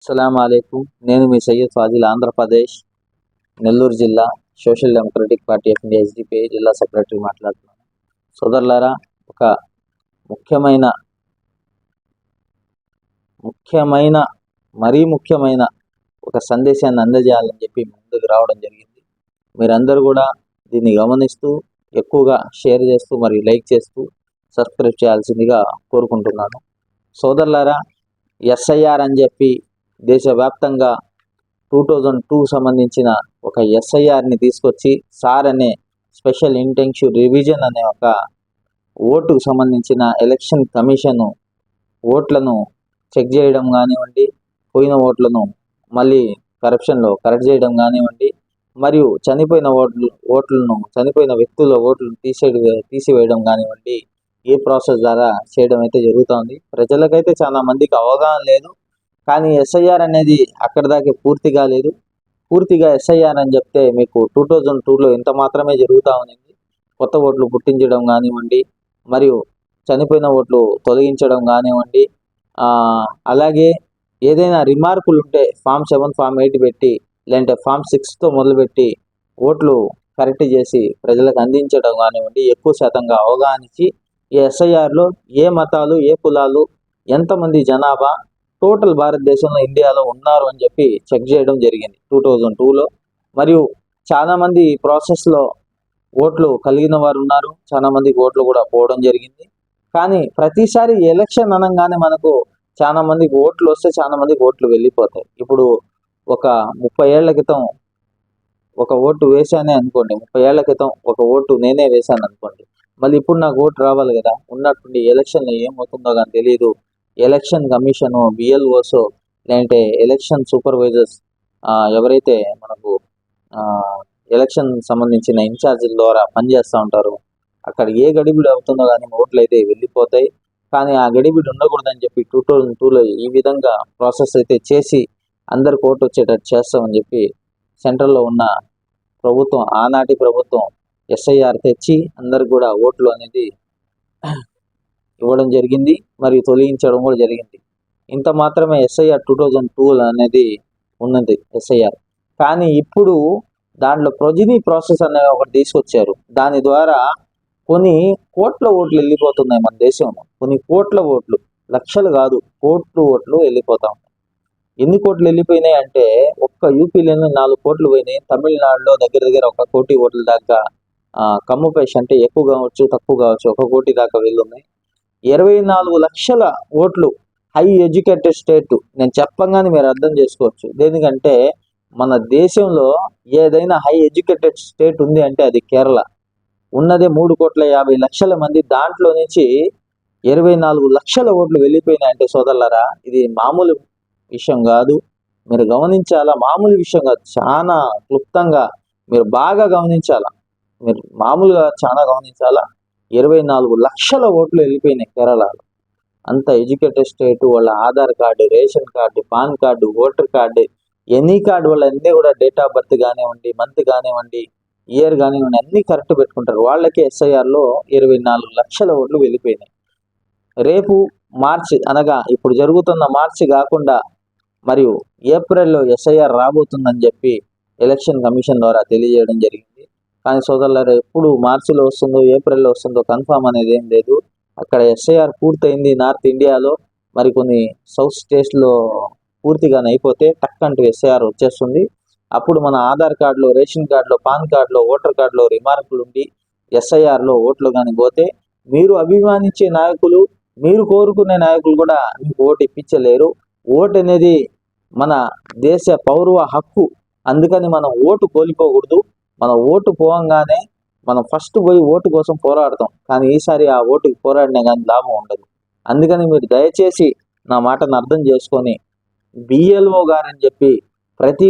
అస్సలాముఅలైకుం. నేను మీ సయ్యద్ ఫాజిల్, ఆంధ్రప్రదేశ్ నెల్లూరు జిల్లా social democratic party of India SDPI జిల్లా సెక్రటరీ మాట్లాడుతున్నాను. సోదరులారా, ఒక ముఖ్యమైన ముఖ్యమైన ఒక సందేశాన్ని అందజేయాలని చెప్పి ముందుకు రావడం జరిగింది. మీరందరూ కూడా దీన్ని గమనిస్తూ ఎక్కువగా షేర్ చేస్తూ మరియు లైక్ చేస్తూ సబ్స్క్రైబ్ చేయాల్సిందిగా కోరుకుంటున్నాను. సోదరులారా, ఎస్ఐఆర్ అని చెప్పి దేశవ్యాప్తంగా 2002 సంబంధించిన ఒక ఎస్ఐఆర్ని తీసుకొచ్చి సార్ అనే స్పెషల్ ఇంటెన్సివ్ రివిజన్ అనే ఒక ఓటుకు సంబంధించిన ఎలక్షన్ కమిషన్ ఓట్లను చెక్ చేయడం కానివ్వండి, పోయిన ఓట్లను మళ్ళీ కరప్షన్లో కరెక్ట్ చేయడం కానివ్వండి, మరియు చనిపోయిన చనిపోయిన వ్యక్తుల ఓట్లను తీసివేయడం కానివ్వండి, ఈ ప్రాసెస్ ద్వారా చేయడం అయితే జరుగుతుంది. ప్రజలకైతే చాలా మందికి అవగాహన లేదు, కానీ ఎస్ఐఆర్ అనేది అక్కడి దాకా పూర్తిగా లేదు. పూర్తిగా ఎస్ఐఆర్ అని చెప్తే మీకు 2002లో ఇంత మాత్రమే జరుగుతూ ఉంది. కొత్త ఓట్లు పుట్టించడం కానివ్వండి, మరియు చనిపోయిన ఓట్లు తొలగించడం కానివ్వండి, అలాగే ఏదైనా రిమార్కులు ఉంటే ఫామ్ 7, ఫామ్ 8 పెట్టి, లేదంటే ఫామ్ 6తో మొదలుపెట్టి ఓట్లు కరెక్ట్ చేసి ప్రజలకు అందించడం కానివ్వండి, ఎక్కువ శాతంగా అవగాహన ఇచ్చి ఈ ఎస్ఐఆర్లో ఏ మతాలు, ఏ కులాలు, ఎంతమంది జనాభా టోటల్ భారతదేశంలో ఇండియాలో ఉన్నారు అని చెప్పి చెక్ చేయడం జరిగింది 2002లో. మరియు చాలామంది ప్రాసెస్లో ఓట్లు కలిగిన వారు ఉన్నారు, చాలామందికి ఓట్లు కూడా పోవడం జరిగింది. కానీ ప్రతిసారి ఎలక్షన్ అనగానే మనకు చాలా మందికి ఓట్లు వస్తే చాలా మందికి ఓట్లు వెళ్ళిపోతాయి. ఇప్పుడు ఒక 30 ఏళ్ల క్రితం ఒక ఓటు వేసానే అనుకోండి, 30 ఏళ్ల క్రితం ఒక ఓటు నేనే వేశాను అనుకోండి, మళ్ళీ ఇప్పుడు నాకు ఓటు రావాలి కదా. ఉన్నట్టుండి ఎలక్షన్లో ఏమవుతుందో కానీ తెలియదు. ఎలక్షన్ కమిషను, బిఎల్ఓస్, లేదంటే ఎలక్షన్ సూపర్వైజర్స్ ఎవరైతే మనకు ఎలక్షన్ సంబంధించిన ఇన్ఛార్జీల ద్వారా పనిచేస్తూ ఉంటారు, అక్కడ ఏ గడిబిడి అవుతుందో కానీ ఓట్లు అయితే వెళ్ళిపోతాయి. కానీ ఆ గడిబిడి ఉండకూడదని చెప్పి 2002లో ఈ విధంగా ప్రాసెస్ అయితే చేసి అందరికి ఓటు వచ్చేటట్టు చేస్తామని చెప్పి సెంట్రల్లో ఉన్న ప్రభుత్వం, ఆనాటి ప్రభుత్వం ఎస్ఐఆర్ తెచ్చి అందరికి కూడా ఓట్లు అనేది ఇవ్వడం జరిగింది, మరియు తొలగించడం కూడా జరిగింది. ఇంత మాత్రమే ఎస్ఐఆర్ 2002 అనేది ఉన్నది ఎస్ఐఆర్. కానీ ఇప్పుడు దాంట్లో ప్రొజినీ ప్రాసెస్ అనే ఒకటి తీసుకొచ్చారు. దాని ద్వారా కొన్ని కోట్ల ఓట్లు వెళ్ళిపోతున్నాయి మన దేశంలో. కొన్ని కోట్ల ఓట్లు, లక్షలు కాదు, కోట్లు ఓట్లు వెళ్ళిపోతా ఉన్నాయి. ఎన్ని కోట్లు వెళ్ళిపోయినాయి అంటే ఒక్క యూపీలోనే 4 కోట్లు పోయినాయి. తమిళనాడులో దగ్గర 1 కోటి ఓట్ల దాకా కమ్ముపేష్ అంటే ఎక్కువ కావచ్చు, తక్కువ కావచ్చు, 1 కోటి దాకా వెళ్ళున్నాయి. 24 లక్షల ఓట్లు హై ఎడ్యుకేటెడ్ స్టేట్. నేను చెప్పగానే మీరు అర్థం చేసుకోవచ్చు. దేనికంటే మన దేశంలో ఏదైనా హై ఎడ్యుకేటెడ్ స్టేట్ ఉంది అంటే అది కేరళ. ఉన్నదే 3,50,00,000 మంది. దాంట్లో నుంచి 24 లక్షల ఓట్లు వెళ్ళిపోయినాయంటే సోదరులారా, ఇది మామూలు విషయం కాదు. మీరు గమనించాలా, మామూలు విషయం కాదు. చాలా క్లుప్తంగా మీరు బాగా గమనించాలా, మీరు మామూలుగా చాలా గమనించాలా. 24 లక్షల ఓట్లు వెళ్ళిపోయినాయి కేరళలో. అంత ఎడ్యుకేటెడ్ స్టేట్. వాళ్ళ Aadhaar card, ration card, pan card, voter card, any card వాళ్ళ అన్నీ కూడా డేట్ ఆఫ్ బర్త్ కానివ్వండి, మంత్ కానివ్వండి, ఇయర్ కానివ్వండి, అన్నీ కరెక్ట్ పెట్టుకుంటారు. వాళ్ళకి ఎస్ఐఆర్లో 24 లక్షల ఓట్లు వెళ్ళిపోయినాయి. రేపు మార్చి అనగా ఇప్పుడు జరుగుతున్న మార్చి కాకుండా మరియు ఏప్రిల్లో ఎస్ఐఆర్ రాబోతుందని చెప్పి ఎలక్షన్ కమిషన్ ద్వారా తెలియజేయడం జరిగింది. కానీ సోదరులారా, ఎప్పుడు మార్చిలో వస్తుందో ఏప్రిల్లో వస్తుందో కన్ఫామ్ అనేది ఏం లేదు. అక్కడ ఎస్ఐఆర్ పూర్తయింది నార్త్ ఇండియాలో, మరికొన్ని సౌత్ స్టేట్స్లో పూర్తిగానే అయిపోతే టక్కంటూ ఎస్ఐఆర్ వచ్చేస్తుంది. అప్పుడు మన ఆధార్ కార్డులో, రేషన్ కార్డులో, పాన్ కార్డులో, ఓటర్ కార్డులో రిమార్కులు ఉండి ఎస్ఐఆర్లో ఓట్లు కానీ పోతే మీరు అభిమానించే నాయకులు, మీరు కోరుకునే నాయకులు కూడా మీకు ఓటు ఇప్పించలేరు. ఓటు అనేది మన దేశ పౌర హక్కు. అందుకని మనం ఓటు కోల్పోకూడదు. మన ఓటు పోవంగానే మనం ఫస్ట్ పోయి ఓటు కోసం పోరాడతాం, కానీ ఈసారి ఆ ఓటుకి పోరాడినా కానీ లాభం ఉండదు. అందుకని మీరు దయచేసి నా మాటను అర్థం చేసుకొని బిఎల్ఓ గారని చెప్పి ప్రతి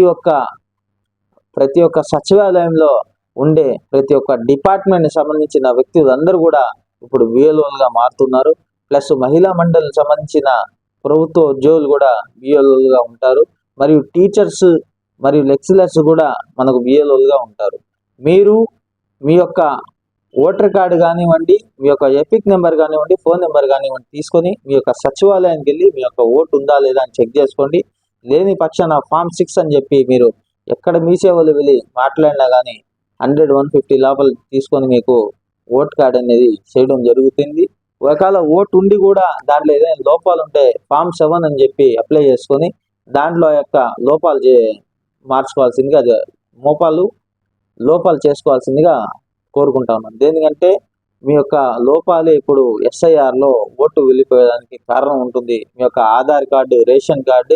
ఒక్క సచివాలయంలో ఉండే ప్రతి ఒక్క డిపార్ట్మెంట్కి సంబంధించిన వ్యక్తులందరూ కూడా ఇప్పుడు బిఎల్ఓలుగా మారుతున్నారు. ప్లస్ మహిళా మండలికి సంబంధించిన ప్రభుత్వ ఉద్యోగులు కూడా బిఎల్ఓలుగా ఉంటారు. మరియు టీచర్స్ మరియు లెక్చరర్స్ కూడా మనకు బిఎల్ఓలుగా ఉంటారు. మీరు మీ యొక్క ఓటర్ కార్డు కానివ్వండి, మీ యొక్క ఎపిక్ నెంబర్ కానివ్వండి, ఫోన్ నెంబర్ కానివ్వండి తీసుకొని మీ యొక్క సచివాలయానికి వెళ్ళి మీ యొక్క ఓటు ఉందా లేదా అని చెక్ చేసుకోండి. లేని పక్షాన ఫామ్ 6 అని చెప్పి మీరు ఎక్కడ మీ సేవలు వెళ్ళి మాట్లాడినా కానీ 100-150 లోపల తీసుకొని మీకు ఓట్ కార్డ్ అనేది చేయడం జరుగుతుంది. ఒకవేళ ఓటు ఉండి కూడా దాంట్లో ఏదైనా లోపాలు ఉంటే ఫామ్ 7 అని చెప్పి అప్లై చేసుకొని దాంట్లో యొక్క లోపాలు మార్చుకోవాల్సిందిగా లోపాలు చేసుకోవాల్సిందిగా కోరుకుంటా ఉన్నాను. దేనికంటే మీ యొక్క లోపాలే ఇప్పుడు ఎస్ఐఆర్లో ఓటు వెళ్ళిపోయేదానికి కారణం ఉంటుంది. మీ యొక్క Aadhaar card, ration card,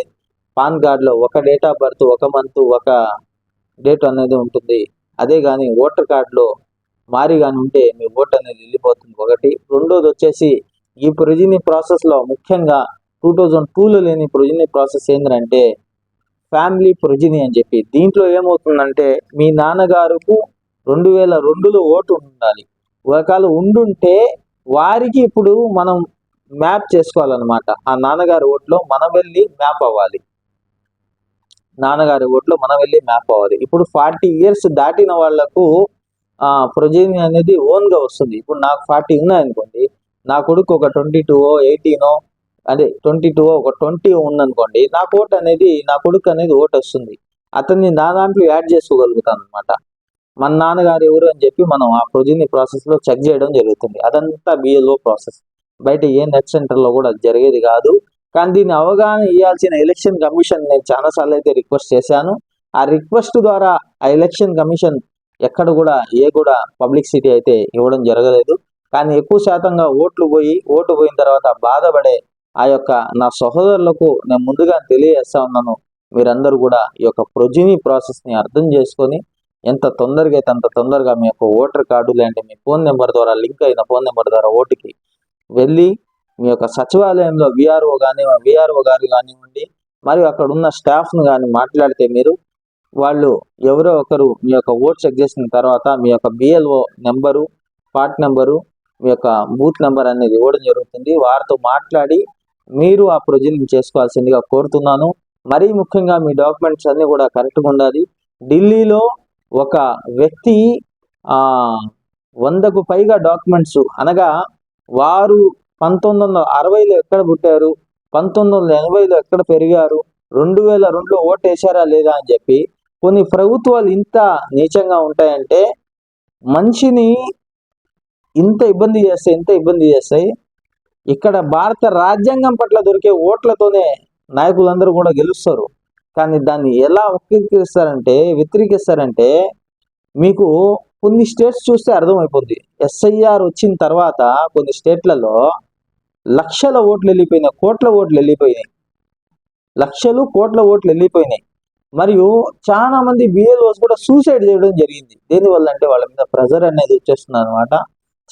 pan కార్డులో ఒక డేట్ ఆఫ్ బర్త్, ఒక మంత్, ఒక డేట్ అనేది ఉంటుంది. అదే కానీ ఓటర్ కార్డులో మారి కానీ ఉంటే మీ ఓటు అనేది వెళ్ళిపోతుంది. ఒకటి. రెండోది వచ్చేసి ఈ ప్రొజినీ ప్రాసెస్లో ముఖ్యంగా 2002లో లేని ప్రొజినీ ప్రాసెస్ ఏంటంటే ఫ్యామిలీ ప్రొజినీ అని చెప్పి. దీంట్లో ఏమవుతుందంటే మీ నాన్నగారుకు 2002లో ఓటు ఉండాలి. ఒకవేళ ఉండుంటే వారికి ఇప్పుడు మనం మ్యాప్ చేసుకోవాలన్నమాట. ఆ నాన్నగారి ఓట్లో మనం వెళ్ళి మ్యాప్ అవ్వాలి. ఇప్పుడు 40 years దాటిన వాళ్లకు ప్రొజినీ అనేది ఓన్గా వస్తుంది. ఇప్పుడు నాకు 40 ఉన్నాయనుకోండి, నా కొడుకు ఒక 22, 18 అదే 22 ఒక 20 ఉందనుకోండి, నా కొడుకు అనేది ఓటు వస్తుంది. అతన్ని నా దాంట్లో యాడ్ చేసుకోగలుగుతాను అనమాట. మన నాన్నగారు ఎవరు అని చెప్పి మనం ఆ ప్రొజినీ ప్రాసెస్లో చెక్ చేయడం జరుగుతుంది. అదంతా బిఎల్ఓ ప్రాసెస్. బయట ఏ నెట్ సెంటర్లో కూడా జరిగేది కాదు. కానీ దీన్ని అవగాహన ఇవ్వాల్సిన ఎలక్షన్ కమిషన్ నేను చాలాసార్లు అయితే రిక్వెస్ట్ చేశాను. ఆ రిక్వెస్ట్ ద్వారా ఆ ఎలక్షన్ కమిషన్ ఎక్కడ కూడా పబ్లిసిటీ అయితే ఇవ్వడం జరగలేదు. కానీ ఎక్కువ శాతంగా ఓటు పోయిన తర్వాత బాధపడే ఆ యొక్క నా సహోదరులకు నేను ముందుగా తెలియజేస్తా ఉన్నాను. మీరందరూ కూడా ఈ యొక్క ప్రొజినీ ప్రాసెస్ని అర్థం చేసుకొని ఎంత తొందరగా అయితే అంత తొందరగా మీ యొక్క ఓటర్ కార్డు లాంటి మీ ఫోన్ నెంబర్ ద్వారా లింక్ అయిన ఫోన్ నెంబర్ ద్వారా ఓటుకి వెళ్ళి మీ యొక్క సచివాలయంలో విఆర్ఓ గారు కానివ్వండి, మరియు అక్కడ ఉన్న స్టాఫ్ను కానీ మాట్లాడితే వాళ్ళు ఎవరో ఒకరు మీ యొక్క ఓట్ చెక్ చేసిన తర్వాత మీ యొక్క బిఎల్ఓ నెంబరు, పార్ట్ నెంబరు, మీ యొక్క బూత్ నెంబర్ అనేది ఇవ్వడం జరుగుతుంది. వారితో మాట్లాడి మీరు ఆ ప్రొజినీ చేసుకోవాల్సిందిగా కోరుతున్నాను. మరీ ముఖ్యంగా మీ డాక్యుమెంట్స్ అన్నీ కూడా కరెక్ట్గా ఉండాలి. ఢిల్లీలో ఒక వ్యక్తి 100కు పైగా డాక్యుమెంట్స్, అనగా వారు 1960లో ఎక్కడ పుట్టారు, 1980లో ఎక్కడ పెరిగారు, 2002లో ఓటు వేశారా లేదా అని చెప్పి కొన్ని ప్రభుత్వాలు ఇంత నీచంగా ఉంటాయంటే మనిషిని ఇంత ఇబ్బంది చేస్తాయి. ఇక్కడ భారత రాజ్యాంగం పట్ల దొరికే ఓట్లతోనే నాయకులందరూ కూడా గెలుస్తారు. కానీ దాన్ని ఎలా వ్యతిరేకిస్తారంటే మీకు కొన్ని స్టేట్స్ చూస్తే అర్థమైపోద్ది. ఎస్ఐఆర్ వచ్చిన తర్వాత కొన్ని స్టేట్లలో లక్షల ఓట్లు వెళ్ళిపోయినాయి, కోట్ల ఓట్లు వెళ్ళిపోయినాయి. మరియు చాలా మంది బిఎల్ఓస్ కూడా సూసైడ్ చేయడం జరిగింది. దేనివల్ల అంటే వాళ్ళ మీద ప్రెజర్ అనేది వచ్చేస్తుంది అనమాట.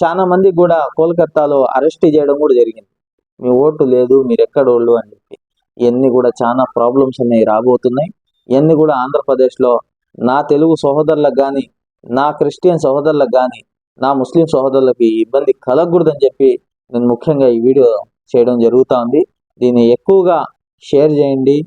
చాలా మంది కూడా కోల్కతాలో అరెస్ట్ చేయడం కూడా జరిగింది. మీ ఓటు లేదు, మీరు ఎక్కడోళ్ళు అని చెప్పి. ఇవన్నీ కూడా చాలా ప్రాబ్లమ్స్ అనేవి రాబోతున్నాయి. ఇవన్నీ కూడా ఆంధ్రప్రదేశ్లో నా తెలుగు సహోదరులకు కానీ, నా క్రిస్టియన్ సహోదరులకు కానీ, నా ముస్లిం సహోదరులకి ఇబ్బంది కలగకూడదని చెప్పి నేను ముఖ్యంగా ఈ వీడియో చేయడం జరుగుతూ ఉంది. దీన్ని ఎక్కువగా షేర్ చేయండి,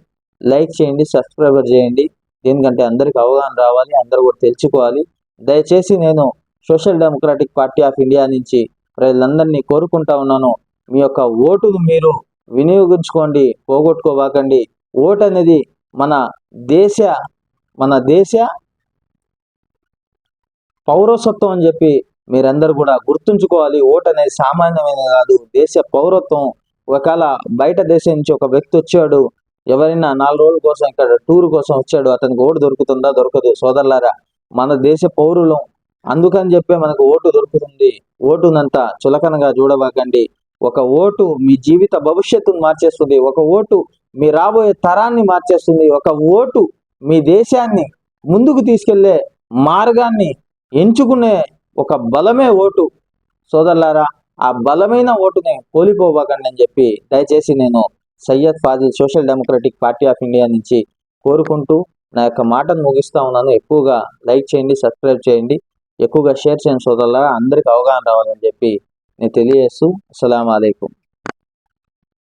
లైక్ చేయండి, సబ్స్క్రైబర్ చేయండి. దేనికంటే అందరికి అవగాహన రావాలి, అందరూ కూడా తెలుసుకోవాలి. దయచేసి నేను social democratic party of India నుంచి ప్రజలందరినీ కోరుకుంటా ఉన్నాను. మీ యొక్క ఓటును మీరు వినియోగించుకోండి, పోగొట్టుకోబాకండి. ఓటు అనేది మన దేశ పౌరసత్వం అని చెప్పి మీరందరూ కూడా గుర్తుంచుకోవాలి. ఓటు అనేది సామాన్యమైన కాదు, దేశ పౌరత్వం. ఒకవేళ బయట దేశం నుంచి ఒక వ్యక్తి వచ్చాడు, ఎవరైనా 4 రోజుల కోసం ఇక్కడ టూర్ కోసం వచ్చాడు, అతనికి ఓటు దొరుకుతుందా? దొరకదు. సోదరులారా, మన దేశ పౌరులం, అందుకని చెప్పే మనకు ఓటు దొరుకుతుంది. ఓటునంతా చులకనగా చూడబాకండి. ఒక ఓటు మీ జీవిత భవిష్యత్తును మార్చేస్తుంది. ఒక ఓటు మీ రాబోయే తరాన్ని మార్చేస్తుంది. ఒక ఓటు మీ దేశాన్ని ముందుకు తీసుకెళ్లే మార్గాన్ని ఎంచుకునే ఒక బలమే ఓటు. సోదరులారా, ఆ బలమైన ఓటుని కోల్పోబాకండి అని చెప్పి దయచేసి నేను Syed Fazil social democratic party of India నుంచి కోరుకుంటూ నా యొక్క మాటను ముగిస్తా ఉన్నాను. ఎక్కువగా లైక్ చేయండి, సబ్స్క్రైబ్ చేయండి, ఎక్కువగా షేర్ చేయండి సోదరులారా. అందరికి అవగాహన రావాలని చెప్పి నేను తెలియజేస్తూ అస్సలాము అలైకుం.